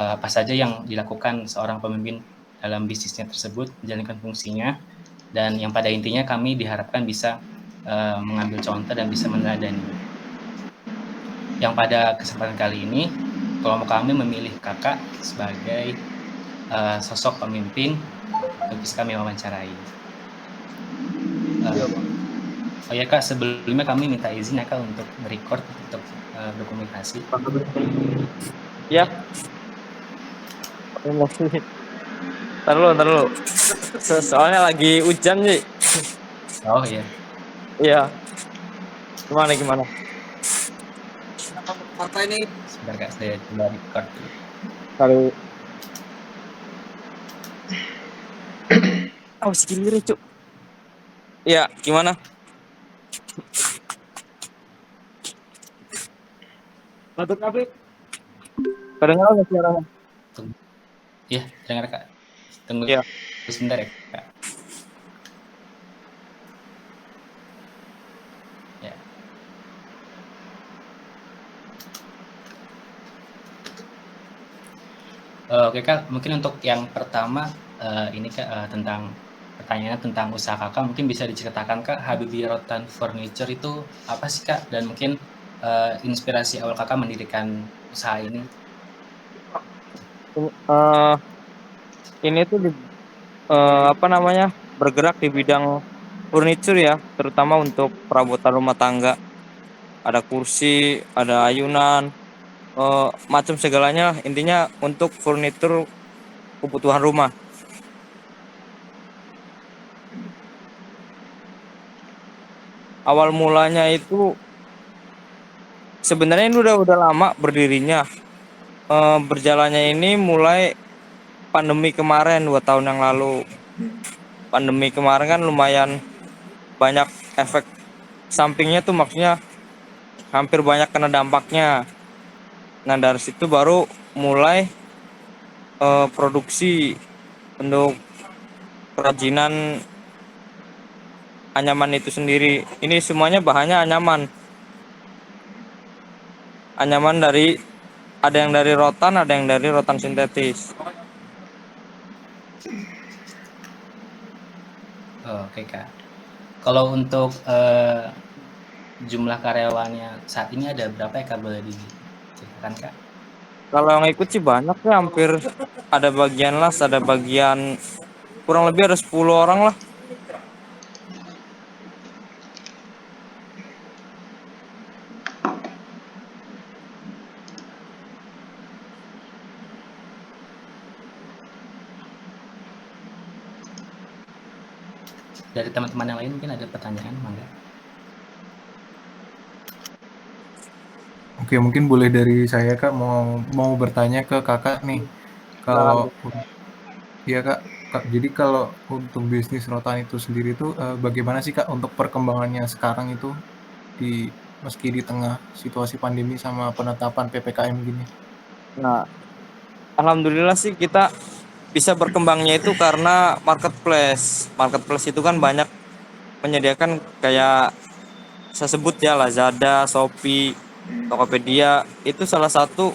apa saja yang dilakukan seorang pemimpin dalam bisnisnya tersebut, menjalankan fungsinya, dan yang pada intinya kami diharapkan bisa mengambil contoh dan bisa meneladani. Yang pada kesempatan kali ini, kelompok kami memilih kakak sebagai sosok pemimpin untuk bisa kami wawancarai. Oh ya kak, sebelumnya kami minta izin ya kak untuk merecord untuk dokumentasi. Ya. Ntar lu. Soalnya lagi hujan sih. Oh iya. Iya. Gimana? Partai ini. Sebentar kak, saya coba record dulu. Kalau segini cuk. Iya, gimana? Batuk apa? Kedengeran nggak suaranya? Iya, dengar kak. Tunggu Iya. sebentar ya kak. Ya. Oke kak, mungkin untuk yang pertama ini kak tentang pertanyaannya tentang usaha kakak, mungkin bisa diceritakan kak, Habibie Rotan Furniture itu apa sih kak, dan mungkin inspirasi awal kakak mendirikan usaha ini. Ini tuh apa namanya, bergerak di bidang furniture ya, terutama untuk perabotan rumah tangga. Ada kursi, ada ayunan, macam segalanya. Intinya untuk furniture kebutuhan rumah. Awal mulanya itu sebenarnya ini udah lama berdirinya. Berjalannya ini mulai pandemi kemarin 2 tahun yang lalu. Pandemi kemarin kan lumayan banyak efek sampingnya tuh, maksudnya hampir banyak kena dampaknya. Nah dari situ baru mulai produksi untuk kerajinan anyaman itu sendiri. Ini semuanya bahannya anyaman. Anyaman dari, ada yang dari rotan, ada yang dari rotan sintetis. Oke kak. Kalau untuk jumlah karyawannya saat ini ada berapa ya kak, boleh diceritakan kak? Kalau yang ikut sih banyak ya, hampir ada bagian las, ada bagian, kurang lebih ada 10 orang lah. Dari teman-teman yang lain mungkin ada pertanyaan, mangga. Oke, mungkin boleh dari saya kak, mau bertanya ke kakak nih. Kalau ya kak, jadi kalau untuk bisnis rotan itu sendiri tuh bagaimana sih kak untuk perkembangannya sekarang itu meski di tengah situasi pandemi sama penetapan PPKM gini? Nah, alhamdulillah sih kita bisa berkembangnya itu karena marketplace. Marketplace itu kan banyak menyediakan, kayak saya sebut ya, Lazada, Shopee, Tokopedia. Itu salah satu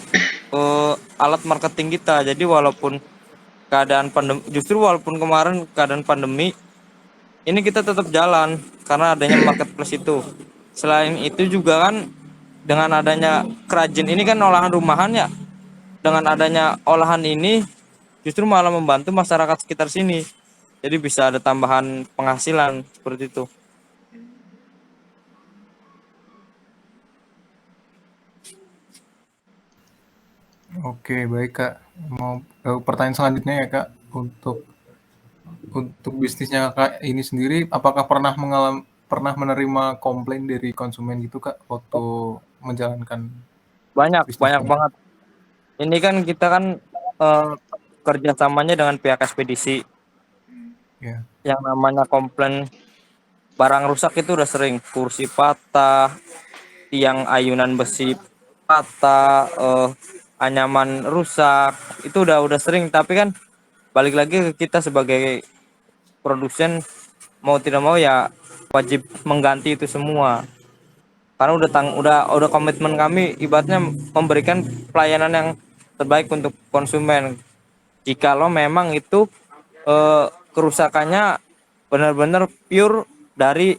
alat marketing kita. Jadi walaupun keadaan pandemi, justru walaupun kemarin keadaan pandemi, ini kita tetap jalan karena adanya marketplace itu. Selain itu juga kan, dengan adanya kerajin ini kan olahan rumahan ya. Dengan adanya olahan ini justru malah membantu masyarakat sekitar sini. Jadi bisa ada tambahan penghasilan seperti itu. Oke, baik kak. Mau pertanyaan selanjutnya ya kak, untuk bisnisnya kak ini sendiri, apakah pernah menerima komplain dari konsumen gitu kak waktu menjalankan Banyak bisnisnya? banget. Ini kan kita kan kerjasamanya dengan pihak ekspedisi. Ya. Yang namanya komplain barang rusak itu udah sering. Kursi patah, tiang ayunan besi patah, anyaman rusak, itu udah sering. Tapi kan balik lagi ke kita sebagai produsen, mau tidak mau ya wajib mengganti itu semua. Karena udah komitmen kami, ibaratnya memberikan pelayanan yang terbaik untuk konsumen. Jikalau memang itu kerusakannya benar-benar pure dari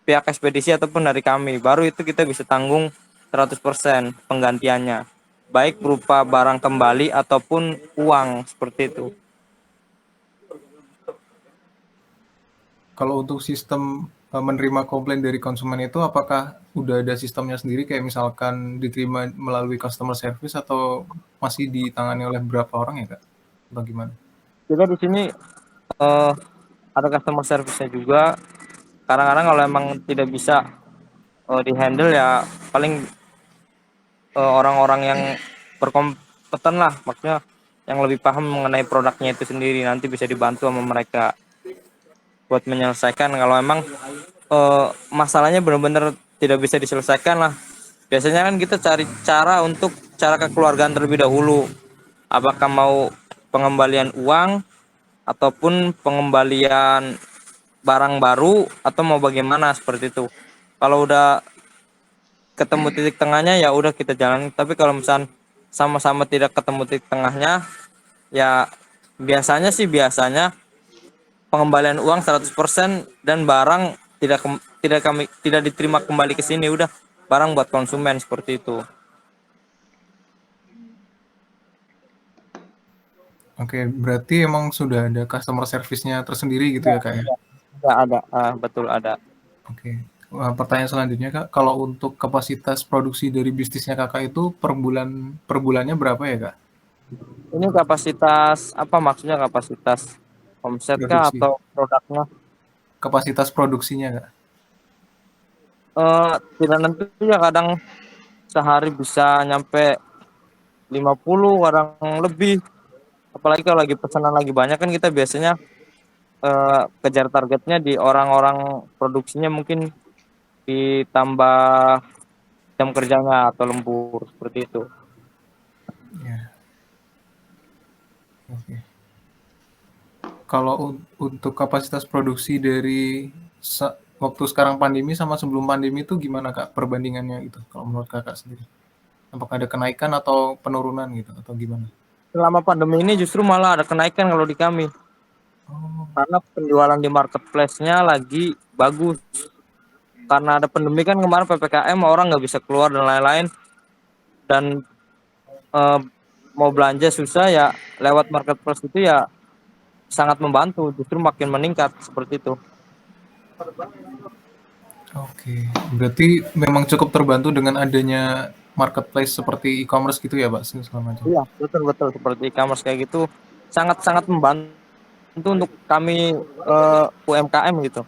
pihak ekspedisi ataupun dari kami, baru itu kita bisa tanggung 100% penggantiannya, baik berupa barang kembali ataupun uang seperti itu. Kalau untuk sistem menerima komplain dari konsumen itu apakah udah ada sistemnya sendiri kayak misalkan diterima melalui customer service atau masih ditangani oleh beberapa orang ya Kak? Atau gimana? Kita di sini ada customer service-nya juga. Kadang-kadang kalau emang tidak bisa di-handle ya paling orang-orang yang berkompeten lah, maksudnya yang lebih paham mengenai produknya itu sendiri, nanti bisa dibantu sama mereka buat menyelesaikan. Kalau emang masalahnya benar-benar tidak bisa diselesaikan lah, biasanya kan kita cari cara kekeluargaan terlebih dahulu, apakah mau pengembalian uang ataupun pengembalian barang baru atau mau bagaimana seperti itu. Kalau udah ketemu titik tengahnya ya udah kita jalan, tapi kalau misal sama-sama tidak ketemu titik tengahnya ya biasanya pengembalian uang 100% dan barang tidak diterima kembali ke sini, udah barang buat konsumen seperti itu. Oke, berarti emang sudah ada customer service-nya tersendiri gitu ya Kak ya? Ada, betul ada. Oke. Pertanyaan selanjutnya Kak, kalau untuk kapasitas produksi dari bisnisnya Kakak itu per bulannya berapa ya Kak? Ini kapasitas apa, maksudnya kapasitas omset kah Produksi. atau produknya? Kapasitas produksinya Kak? Tidak nentu ya, kadang sehari bisa nyampe 50, kadang lebih. Apalagi kalau lagi pesanan lagi banyak kan kita biasanya kejar targetnya di orang-orang produksinya, mungkin ditambah jam kerjanya atau lembur seperti itu. Ya, oke. Kalau untuk kapasitas produksi dari waktu sekarang pandemi sama sebelum pandemi itu gimana Kak perbandingannya gitu kalau menurut Kakak sendiri? Apakah ada kenaikan atau penurunan gitu atau gimana? Selama pandemi ini justru malah ada kenaikan kalau di kami, Oh, karena penjualan di marketplace-nya lagi bagus. Karena ada pandemi kan kemarin PPKM, orang nggak bisa keluar dan lain-lain, dan eh, mau belanja susah ya, lewat marketplace itu ya sangat membantu, justru makin meningkat seperti itu. oke. Berarti memang cukup terbantu dengan adanya marketplace seperti e-commerce gitu ya Pak segala macam. Iya, betul betul, seperti e-commerce kayak gitu sangat sangat membantu untuk kami UMKM gitu.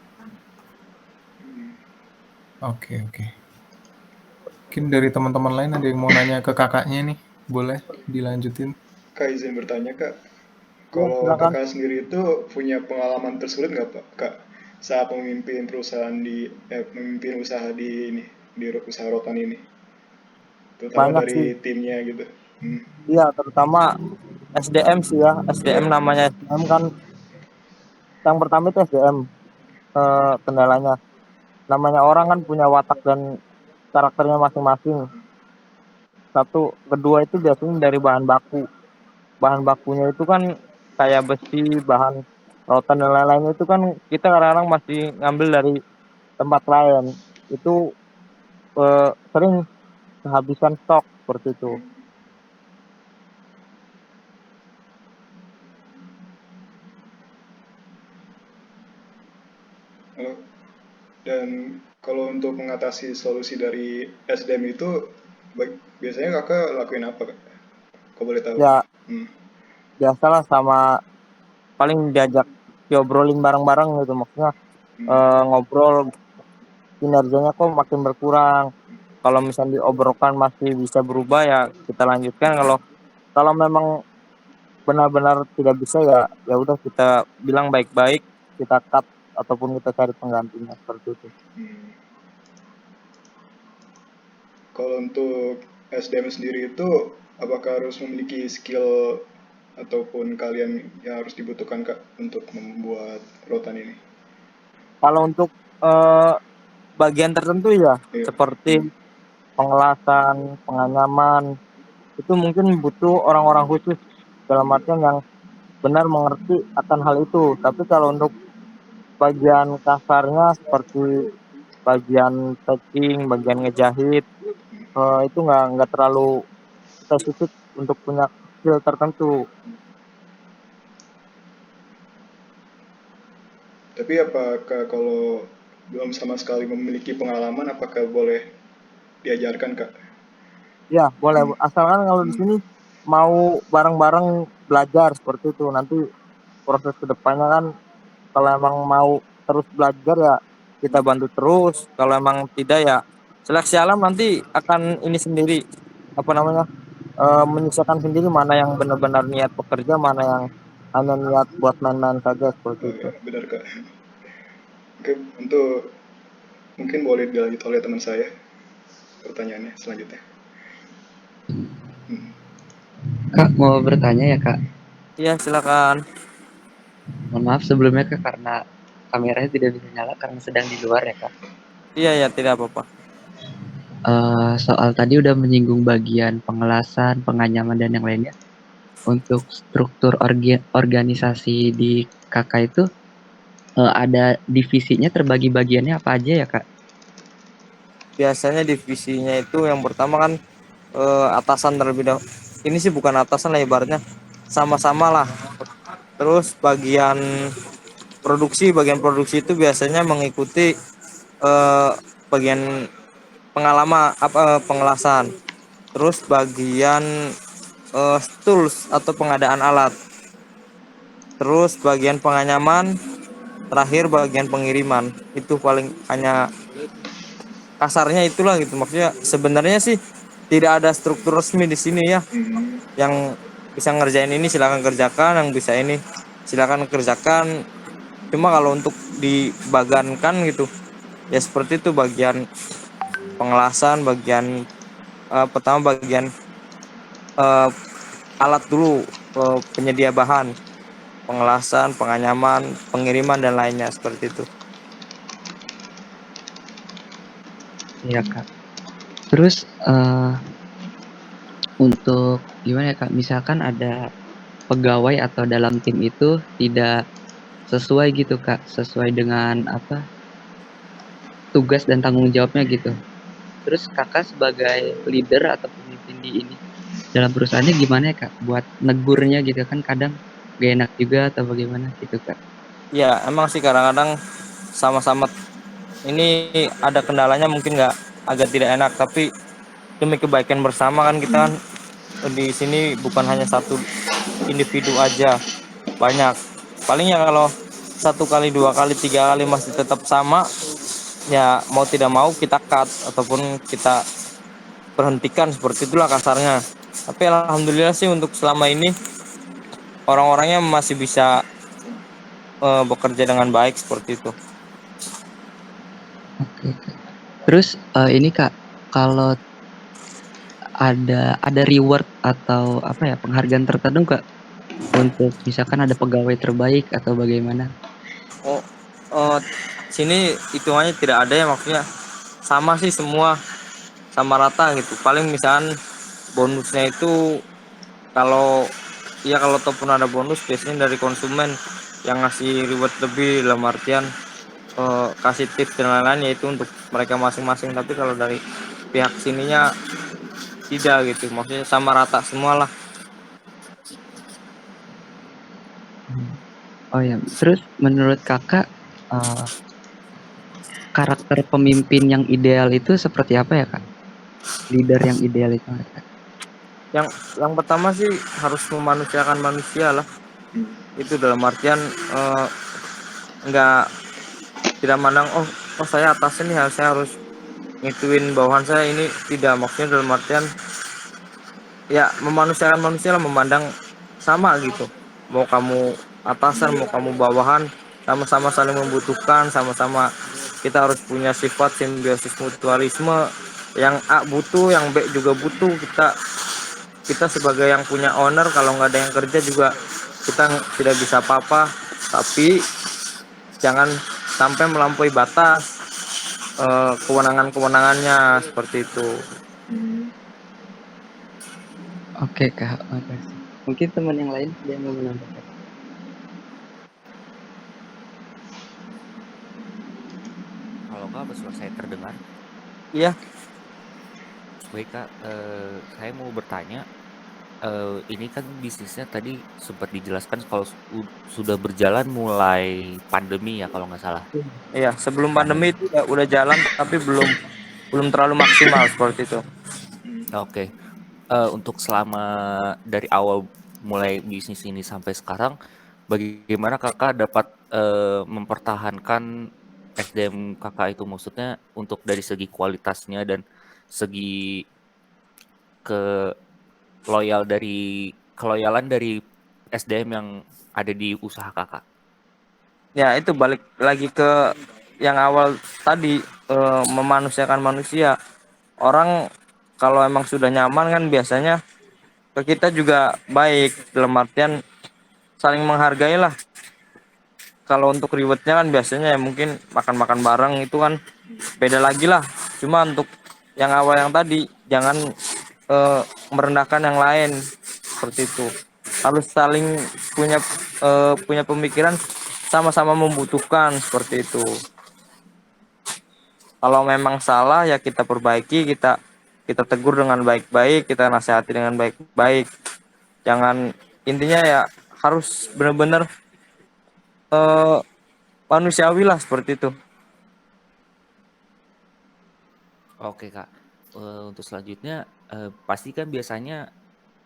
Oke, oke. Mungkin dari teman-teman lain ada yang mau nanya ke kakaknya nih, boleh dilanjutin. Kak izin bertanya Kak, Ya, kalau silakan. Kakak sendiri itu punya pengalaman tersulit nggak Pak Kak saat memimpin perusahaan memimpin usaha di ini di usaha rotan ini, terutama Banyak sih. dari timnya gitu. Iya, terutama SDM sih ya. SDM, Iya. namanya SDM kan, yang pertama itu SDM, kendalanya. Namanya orang kan punya watak dan karakternya masing-masing. Satu, kedua itu biasanya dari bahan baku. Bahan bakunya itu kan kayak besi, bahan rotan dan lain-lain itu kan kita kadang-kadang masih ngambil dari tempat lain. Itu sering kehabisan stok seperti itu. Halo. Dan kalau untuk mengatasi solusi dari SDM itu biasanya Kakak lakuin apa Kak? Kau boleh tahu? Ya Hmm. biasalah, sama paling diajak diobrolin bareng-bareng gitu, maksudnya ngobrol kinerjanya kok makin berkurang. Kalau misalnya diobrolkan masih bisa berubah ya kita lanjutkan. Kalau kalau memang benar-benar tidak bisa ya ya udah kita bilang baik-baik, kita cut ataupun kita cari penggantinya seperti itu. Kalau untuk SDM sendiri itu apakah harus memiliki skill ataupun kalian yang harus dibutuhkan Kak untuk membuat rotan ini? Kalau untuk bagian tertentu ya, Iya. seperti pengelasan, penganyaman, itu mungkin butuh orang-orang khusus dalam artian yang benar mengerti akan hal itu. Tapi kalau untuk bagian kasarnya seperti bagian packing, bagian ngejahit, itu nggak terlalu spesifik untuk punya skill tertentu. Tapi apakah kalau belum sama sekali memiliki pengalaman, apakah boleh diajarkan, Kak? Ya, boleh. Hmm. Asalkan kalau di Hmm. sini mau bareng-bareng belajar seperti itu. Nanti proses kedepannya kan kalau emang mau terus belajar ya kita bantu terus. Kalau emang tidak ya seleksi alam nanti akan ini sendiri apa namanya menyisakan sendiri mana yang benar-benar niat bekerja, mana yang hanya niat buat main-main saja seperti Oh itu. ya, benar, Kak. Oke, untuk mungkin boleh dilanjut oleh teman saya pertanyaannya selanjutnya. Hmm. Kak, mau bertanya ya Kak. Iya silakan. Mohon maaf sebelumnya Kak karena kameranya tidak bisa nyala karena sedang di luar ya Kak. Iya ya tidak apa-apa. Soal tadi udah menyinggung bagian pengelasan, penganyaman dan yang lainnya. Untuk struktur organisasi di Kakak itu ada divisinya terbagi bagiannya apa aja ya Kak? Biasanya divisinya itu yang pertama kan atasan terlebih dahulu. Ini sih bukan atasan lah ibaratnya sama-sama lah. Terus bagian produksi itu biasanya mengikuti eh, bagian pengalaman pengelasan. Terus bagian tools atau pengadaan alat. Terus bagian penganyaman, terakhir bagian pengiriman. Itu paling hanya kasarnya itulah gitu. Maksudnya sebenarnya sih tidak ada struktur resmi di sini ya. Hmm. Yang bisa ngerjain ini silakan kerjakan, yang bisa ini silakan kerjakan. Cuma kalau untuk dibagankan gitu ya seperti itu bagian pengelasan, bagian pertama bagian eh, alat dulu, penyedia bahan, pengelasan, penganyaman, pengiriman dan lainnya seperti itu. Iya Kak. Terus untuk gimana ya Kak? Misalkan ada pegawai atau dalam tim itu tidak sesuai gitu Kak, sesuai dengan apa tugas dan tanggung jawabnya gitu. Terus Kakak sebagai leader atau pemimpin di ini dalam perusahaannya gimana ya Kak? Buat negurnya gitu kan kadang gak enak juga atau bagaimana gitu Kak? Ya emang sih kadang-kadang sama-sama ini ada kendalanya mungkin nggak agak tidak enak tapi demi kebaikan bersama kan kita kan di sini bukan hanya satu individu aja banyak paling ya kalau satu kali dua kali tiga kali masih tetap sama ya mau tidak mau kita cut ataupun kita berhentikan seperti itulah kasarnya tapi alhamdulillah sih untuk selama ini orang-orangnya masih bisa bekerja dengan baik seperti itu. Oke Kak. Terus ini Kak, kalau ada reward atau apa ya penghargaan tertentu Kak untuk misalkan ada pegawai terbaik atau bagaimana? Oh, oh sini hitungannya tidak ada ya maksudnya sama sih semua sama rata gitu paling misalkan bonusnya itu kalau ya kalau ataupun ada bonus biasanya dari konsumen yang ngasih reward lebih dalam artian kasih tips dan lain-lain yaitu untuk mereka masing-masing tapi kalau dari pihak sininya tidak gitu maksudnya sama rata semua lah. Oh ya, terus menurut Kakak karakter pemimpin yang ideal itu seperti apa ya Kak? Leader yang ideal itu Kak? Yang pertama sih harus memanusiakan manusia lah itu dalam artian nggak tidak mandang oh saya atas ini saya harus ngituin bawahan saya ini tidak maksudnya dalam artian ya memanusiakan manusia lah memandang sama gitu mau kamu atasan mau kamu bawahan sama-sama saling membutuhkan sama-sama kita harus punya sifat simbiosis mutualisme yang A butuh yang B juga butuh kita sebagai yang punya owner kalau nggak ada yang kerja juga kita tidak bisa apa-apa tapi jangan sampai melampaui batas kewenangan-kewenangannya seperti itu. Oke Kak, makasih. Mungkin teman yang lain ada yang mau menambahkan? Halo Kak, apa suara saya terdengar? Iya, Baik Kak, saya mau bertanya, ini kan bisnisnya tadi sempat dijelaskan kalau sudah berjalan mulai pandemi ya kalau nggak salah. iya. Sebelum Nah, pandemi itu udah jalan, tapi belum belum terlalu maksimal seperti itu. oke. Untuk selama dari awal mulai bisnis ini sampai sekarang, bagaimana Kakak dapat mempertahankan SDM Kakak itu, maksudnya untuk dari segi kualitasnya dan segi ke keloyalan dari SDM yang ada di usaha Kakak. Ya, itu balik lagi ke yang awal tadi, memanusiakan manusia. Orang kalau emang sudah nyaman kan biasanya ke kita juga baik, dalam artian saling menghargai lah. Kalau untuk rewardnya kan biasanya ya mungkin makan-makan bareng itu kan beda lagi lah. Cuma untuk yang awal yang tadi jangan merendahkan yang lain seperti itu. Harus saling punya punya pemikiran sama-sama membutuhkan seperti itu. Kalau memang salah ya kita perbaiki, kita kita tegur dengan baik-baik, kita nasihati dengan baik-baik. Jangan, intinya ya harus benar-benar eh, manusiawi lah seperti itu. Oke Kak. Untuk selanjutnya, pasti kan biasanya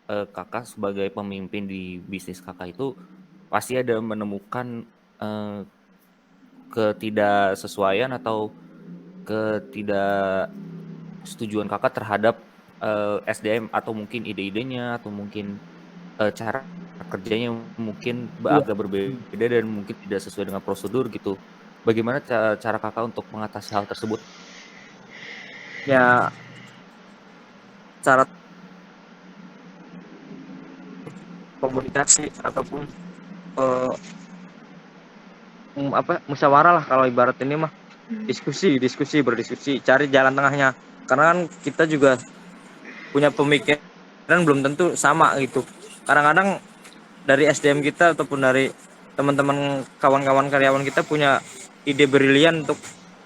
Kakak sebagai pemimpin di bisnis Kakak itu pasti ada menemukan eh, ketidaksesuaian atau ketidaksetujuan Kakak terhadap SDM atau mungkin ide-idenya atau mungkin cara kerjanya mungkin Iya. agak berbeda dan mungkin tidak sesuai dengan prosedur gitu. Bagaimana cara Kakak untuk mengatasi hal tersebut? Ya, cara komunikasi ataupun eh, musyawarah lah kalau ibarat ini mah, diskusi berdiskusi, cari jalan tengahnya. Karena kan kita juga punya pemikiran belum tentu sama gitu. Kadang-kadang dari SDM kita ataupun dari teman-teman kawan-kawan karyawan kita punya ide brilian untuk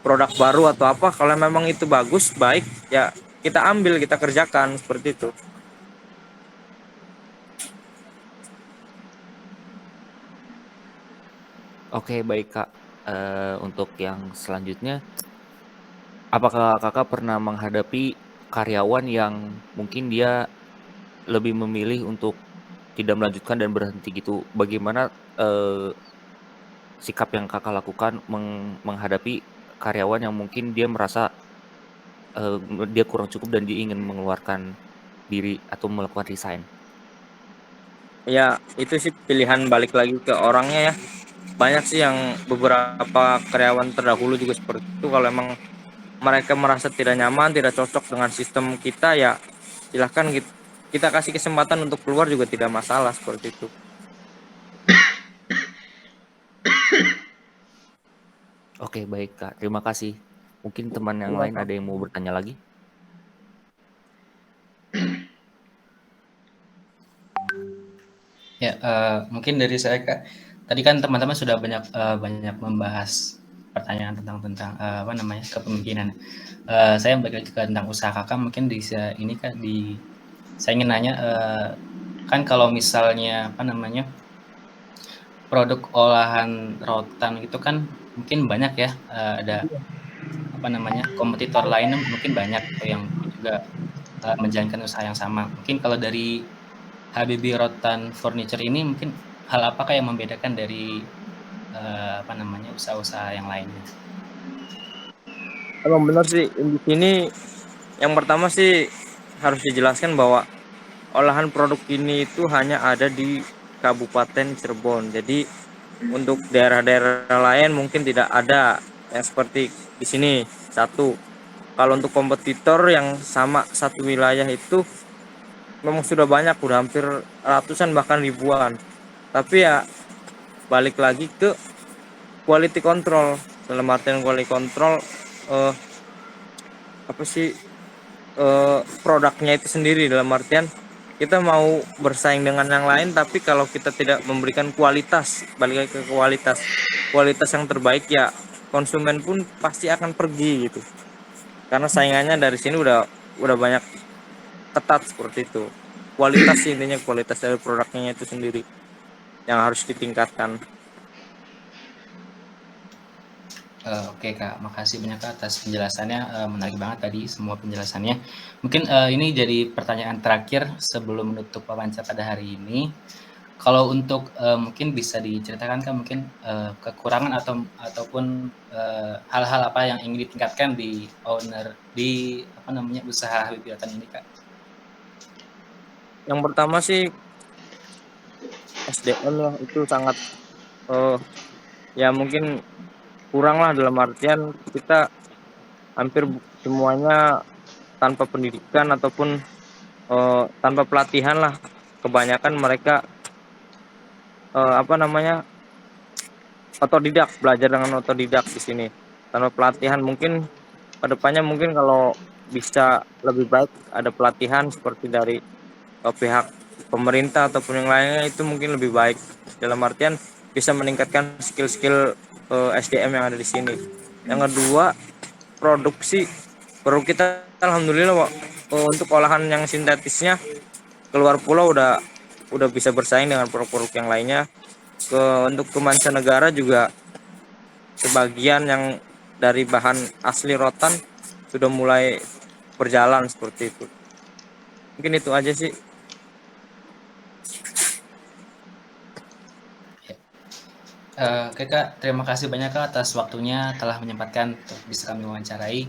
produk baru atau apa, kalau memang itu bagus baik ya kita ambil, kita kerjakan seperti itu. Oke, baik Kak. Untuk yang selanjutnya, apakah Kakak pernah menghadapi karyawan yang mungkin dia lebih memilih untuk tidak melanjutkan dan berhenti gitu? Bagaimana sikap yang Kakak lakukan menghadapi karyawan yang mungkin dia merasa eh, dia kurang cukup dan dia ingin mengeluarkan diri atau melakukan resign? Ya itu sih pilihan, balik lagi ke orangnya ya. Banyak sih yang beberapa karyawan terdahulu juga seperti itu. Kalau emang mereka merasa tidak nyaman, tidak cocok dengan sistem kita ya silahkan kita kasih kesempatan untuk keluar juga tidak masalah seperti itu. Oke, baik Kak. Terima kasih. Mungkin teman yang lain ada yang mau bertanya lagi? Ya, mungkin dari saya Kak, tadi kan teman-teman sudah banyak membahas pertanyaan tentang apa namanya kepemimpinan. Saya balik lagi ke tentang usaha Kakak, mungkin bisa ini Kak saya ingin nanya, kan kalau misalnya apa namanya produk olahan rotan itu kan mungkin banyak ya, ada apa namanya kompetitor lainnya mungkin banyak yang juga menjalankan usaha yang sama. Mungkin kalau dari Habibie Rotan Furniture ini mungkin hal apakah yang membedakan dari apa namanya usaha-usaha yang lainnya? Emang benar sih di sini, yang pertama sih harus dijelaskan bahwa olahan produk ini itu hanya ada di Kabupaten Cirebon. Jadi untuk daerah-daerah lain mungkin tidak ada yang seperti di sini. Satu, kalau untuk kompetitor yang sama satu wilayah itu memang sudah banyak, udah hampir ratusan bahkan ribuan. Tapi ya balik lagi ke quality control. Dalam artian quality control, apa sih, produknya itu sendiri, dalam artian kita mau bersaing dengan yang lain, tapi kalau kita tidak memberikan kualitas, balik lagi ke kualitas yang terbaik, ya konsumen pun pasti akan pergi gitu. Karena saingannya dari sini udah banyak, ketat seperti itu. Kualitas sih, intinya kualitas dari produknya itu sendiri yang harus ditingkatkan. Oke Kak, makasih banyak Kak atas penjelasannya, menarik banget tadi semua penjelasannya. Mungkin ini jadi pertanyaan terakhir sebelum menutup wawancara pada hari ini. Kalau untuk mungkin bisa diceritakan Kak, mungkin kekurangan ataupun hal-hal apa yang ingin ditingkatkan di usaha Habibie Rotan ini Kak? Yang pertama sih SDM lah, itu sangat ya mungkin kurang lah, dalam artian kita hampir semuanya tanpa pendidikan ataupun tanpa pelatihan lah. Kebanyakan mereka otodidak, belajar dengan otodidak di sini tanpa pelatihan. Mungkin kedepannya mungkin kalau bisa lebih baik ada pelatihan seperti dari pihak pemerintah ataupun yang lainnya, itu mungkin lebih baik, dalam artian bisa meningkatkan skill-skill SDM yang ada di sini. Yang kedua, produk kita alhamdulillah untuk olahan yang sintetisnya keluar pulau udah bisa bersaing dengan produk-produk yang lainnya. Untuk ke mancanegara juga sebagian yang dari bahan asli rotan sudah mulai berjalan seperti itu. Mungkin itu aja sih. Oke Kak, terima kasih banyak Kak atas waktunya telah menyempatkan untuk bisa kami wawancarai.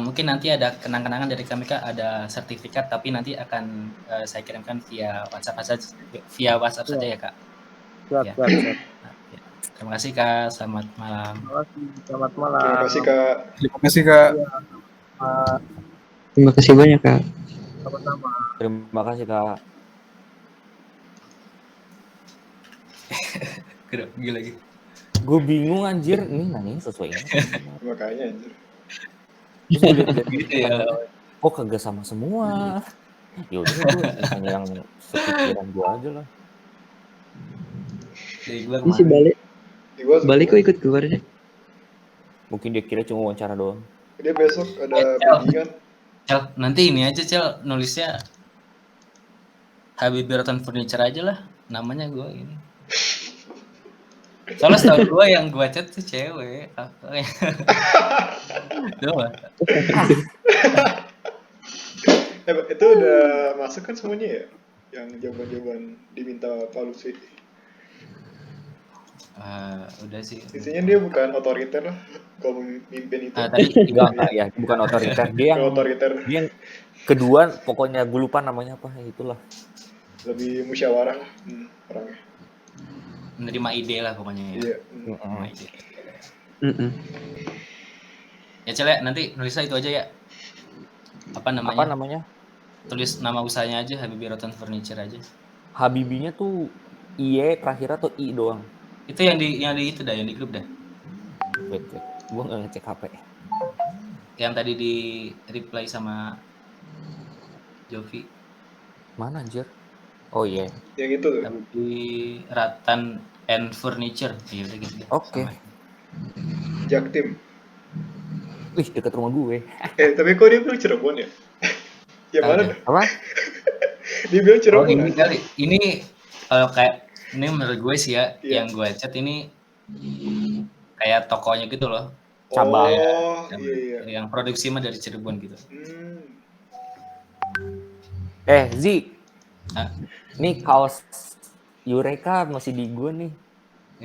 Mungkin nanti ada kenang-kenangan dari kami Kak, ada sertifikat, tapi nanti akan saya kirimkan via WhatsApp saja ya Kak. Siap. Ya. Terima kasih Kak, selamat malam. Selamat malam. Terima kasih Kak. Terima kasih Kak. Terima kasih banyak Kak. Sama-sama. Terima kasih Kak. Gila lagi. Gue bingung anjir, ini nanya sesuai ini. Makanya anjir. Terus gue liat Gitu ya. kok kagak sama semua. Ya udah gue hanya yang sepikiran gue aja lah. Dari gua Ini si balik kok ikut keluar deh. Mungkin dia kira cuma wawancara doang. Dia besok ada bimbingan. Cel, nanti ini aja Cel, nulisnya Habibie Rotan Furniture aja lah, namanya gue ini. Soalnya setahu gue yang gue chat tuh cewek. Doang. Itu udah masuk kan semuanya ya? Yang jawaban-jawaban diminta Pak Lutfi. Udah sih. Intinya dia bukan otoriter lah kalau memimpin itu. Tadi Enggak ya, bukan otoriter. Dia yang kedua, pokoknya gue lupa namanya apa, itulah. Lebih musyawarah lah orangnya. menerima ide lah pokoknya ya. Iya. Menerima ide. Ya Cel ya, nanti nulisnya itu aja ya. Apa namanya? Tulis nama usahanya aja, Habibie Rotan Furniture aja. Habibinya tuh IE terakhir atau I doang? Itu yang di itu dah, yang di grup dah. Wait. Gua nggak ngecek HP. Yang tadi di reply sama Jovi. Mana anjir? Oh iya. Yang itu tuh. Habibie Rotan and Furniture. Iya udah gitu. Oke. Jaktim. Wih, dekat rumah gue. Tapi kok dia bilang Cirebon ya? Yang mana dah? Apa? Dia bilang Cirebon. Oh ini kali. Ini kalau kayak ini menurut gue sih ya, yang gue chat ini kayak tokonya gitu loh. Cabang. Oh, iya. Yang produksi mah dari Cirebon gitu. Zi. Nih kaos Eureka masih di gue nih.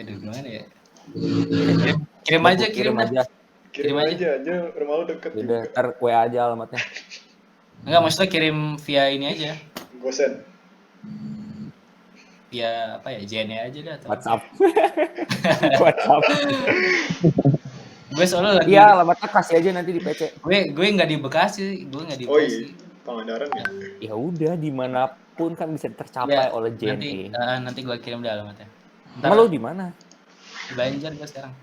Aduh gimana ya? Kirim aja. Kirim aja, rumah lu deket Udah, juga. ntar WA aja alamatnya. Enggak, maksudnya kirim via ini aja. Gosen. Via apa ya? JNE aja dah atau WhatsApp. WhatsApp. Gue soalnya lagi. Iya, alamatnya kasih aja nanti di PC. Gue nggak di Bekasi, Oh iya, Pangandaran ya. Ya udah, dimanapun kan bisa tercapai Ya, oleh JNE. Nanti gue kirim dah alamatnya. Emang lo di mana? Di Banjar gue sekarang.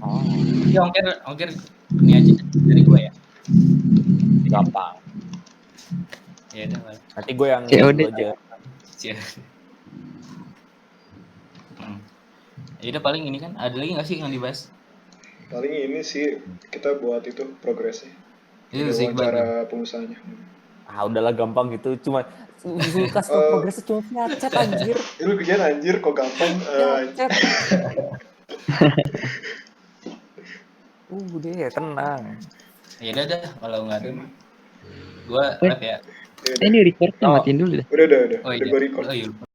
Oh, Iya, ongkir ini aja dari gue ya. gampang. Ya udah, Pak. Nanti gue yang COD. dulu aja. Siap. Ya udah, paling ini kan ada lagi nggak sih yang dibahas? Paling ini sih kita buat itu progresnya. Itu Udah sih wawancara pengusahanya. Udahlah gampang gitu. Cuma suruh kasih tau progresnya cuma via chat anjir. Lu kerjaan anjir kok gampang. Chat. Deh, tenang. Ya udah, kalau nggak ada mah. Gua rap ya. Ini recordnya matiin dulu dah. Udah. Oh Udah iya. gue record. Oh iya.